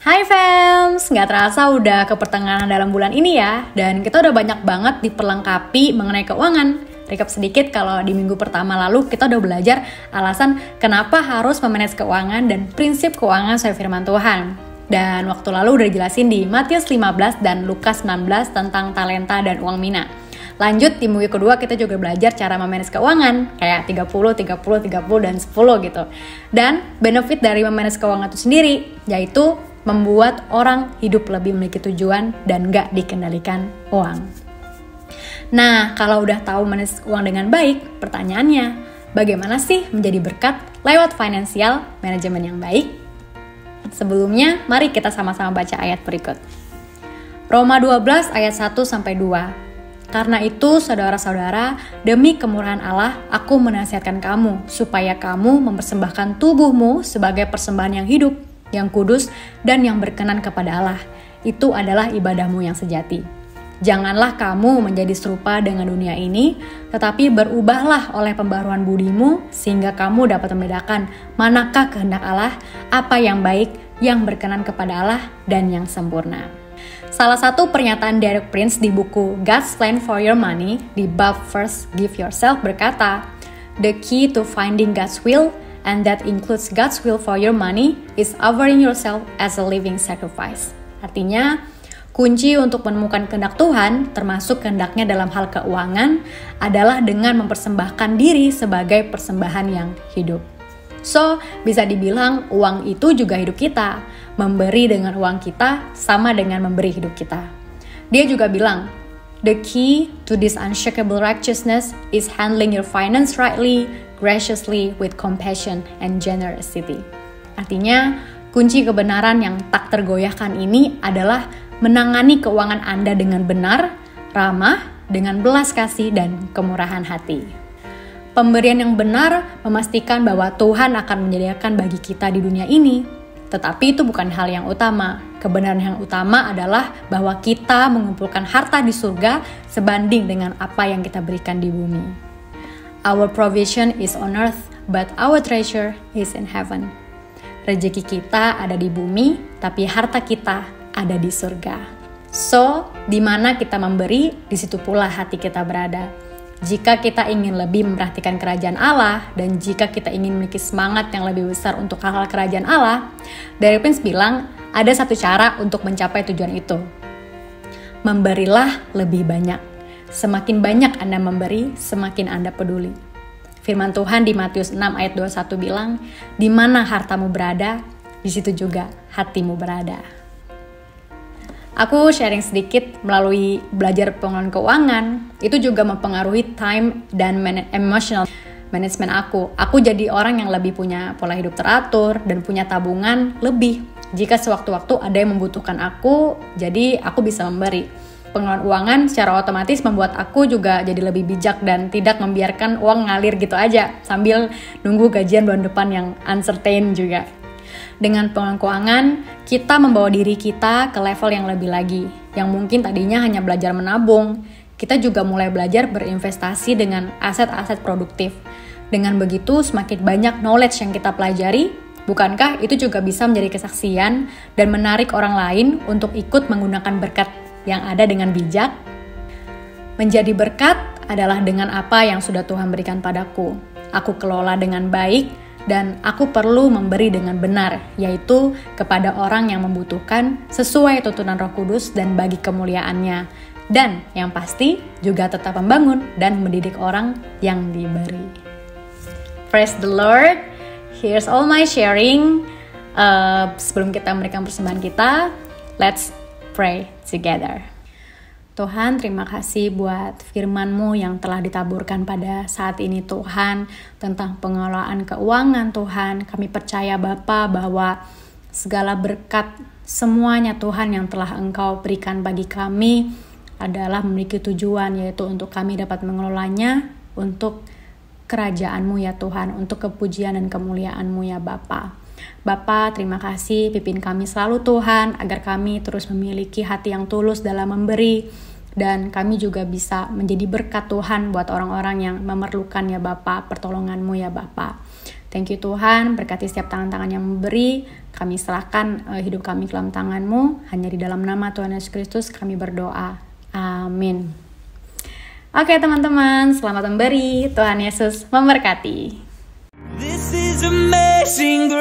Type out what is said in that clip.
Hai fams, nggak terasa udah ke pertengahan dalam bulan ini ya. Dan kita udah banyak banget diperlengkapi mengenai keuangan. Recap sedikit, kalau di minggu pertama lalu kita udah belajar alasan kenapa harus memanage keuangan dan prinsip keuangan sesuai firman Tuhan. Dan waktu lalu udah dijelasin di Matius 15 dan Lukas 19 tentang talenta dan uang mina. Lanjut di minggu kedua kita juga belajar cara memanage keuangan kayak 30, 30, 30, dan 10 gitu. Dan benefit dari memanage keuangan itu sendiri yaitu membuat orang hidup lebih memiliki tujuan dan gak dikendalikan uang. Nah, kalau udah tahu manage uang dengan baik, pertanyaannya, bagaimana sih menjadi berkat lewat financial management yang baik? Sebelumnya, mari kita sama-sama baca ayat berikut. Roma 12 ayat 1-2. Karena itu, saudara-saudara, demi kemurahan Allah, aku menasihatkan kamu, supaya kamu mempersembahkan tubuhmu sebagai persembahan yang hidup, yang kudus, dan yang berkenan kepada Allah. Itu adalah ibadahmu yang sejati. Janganlah kamu menjadi serupa dengan dunia ini, tetapi berubahlah oleh pembaruan budimu, sehingga kamu dapat membedakan manakah kehendak Allah, apa yang baik, yang berkenan kepada Allah, dan yang sempurna. Salah satu pernyataan Derek Prince di buku God's Plan for Your Money di bab First Give Yourself berkata, "The key to finding God's will, and that includes God's will for your money, is offering yourself as a living sacrifice." Artinya, kunci untuk menemukan kehendak Tuhan, termasuk kehendaknya dalam hal keuangan, adalah dengan mempersembahkan diri sebagai persembahan yang hidup. So, bisa dibilang uang itu juga hidup kita. Memberi dengan uang kita sama dengan memberi hidup kita. Dia juga bilang, "The key to this unshakable righteousness is handling your finance rightly, graciously, with compassion and generosity." Artinya, kunci kebenaran yang tak tergoyahkan ini adalah menangani keuangan Anda dengan benar, ramah, dengan belas kasih dan kemurahan hati. Pemberian yang benar memastikan bahwa Tuhan akan menyediakan bagi kita di dunia ini. Tetapi itu bukan hal yang utama. Kebenaran yang utama adalah bahwa kita mengumpulkan harta di surga sebanding dengan apa yang kita berikan di bumi. Our provision is on earth, but our treasure is in heaven. Rezeki kita ada di bumi, tapi harta kita ada di surga. So, di mana kita memberi, di situ pula hati kita berada. Jika kita ingin lebih memperhatikan kerajaan Allah, dan jika kita ingin memiliki semangat yang lebih besar untuk hal-hal kerajaan Allah, Derek Prince bilang, ada satu cara untuk mencapai tujuan itu. Memberilah lebih banyak. Semakin banyak Anda memberi, semakin Anda peduli. Firman Tuhan di Matius 6 ayat 21 bilang, "Di mana hartamu berada, di situ juga hatimu berada." Aku sharing sedikit melalui belajar pengelolaan keuangan, itu juga mempengaruhi time dan emotional management aku. Aku jadi orang yang lebih punya pola hidup teratur dan punya tabungan lebih. Jika sewaktu-waktu ada yang membutuhkan aku, jadi aku bisa memberi. Pengelolaan keuangan secara otomatis membuat aku juga jadi lebih bijak dan tidak membiarkan uang ngalir gitu aja sambil nunggu gajian bulan depan yang uncertain juga. Dengan pengelolaan keuangan, kita membawa diri kita ke level yang lebih lagi, yang mungkin tadinya hanya belajar menabung. Kita juga mulai belajar berinvestasi dengan aset-aset produktif. Dengan begitu, semakin banyak knowledge yang kita pelajari, bukankah itu juga bisa menjadi kesaksian dan menarik orang lain untuk ikut menggunakan berkat yang ada dengan bijak? Menjadi berkat adalah dengan apa yang sudah Tuhan berikan padaku. Aku kelola dengan baik, dan aku perlu memberi dengan benar, yaitu kepada orang yang membutuhkan sesuai tuntunan Roh Kudus dan bagi kemuliaannya. Dan yang pasti juga tetap membangun dan mendidik orang yang diberi. Praise the Lord. Here's all my sharing. Sebelum kita memberikan persembahan kita, let's pray together. Tuhan, terima kasih buat firman-Mu yang telah ditaburkan pada saat ini Tuhan, tentang pengelolaan keuangan Tuhan. Kami percaya Bapa bahwa segala berkat semuanya Tuhan yang telah Engkau berikan bagi kami adalah memiliki tujuan, yaitu untuk kami dapat mengelolanya untuk kerajaan-Mu ya Tuhan, untuk kepujian dan kemuliaan-Mu ya Bapa. Bapa, terima kasih, pimpin kami selalu Tuhan, agar kami terus memiliki hati yang tulus dalam memberi, dan kami juga bisa menjadi berkat Tuhan buat orang-orang yang memerlukan ya Bapa, pertolongan-Mu ya Bapa. Thank you Tuhan, berkati setiap tangan-tangan yang memberi. Kami serahkan hidup kami ke dalam tangan-Mu. Hanya di dalam nama Tuhan Yesus Kristus kami berdoa. Amin. Oke teman-teman, selamat memberi. Tuhan Yesus memberkati. This is amazing grace.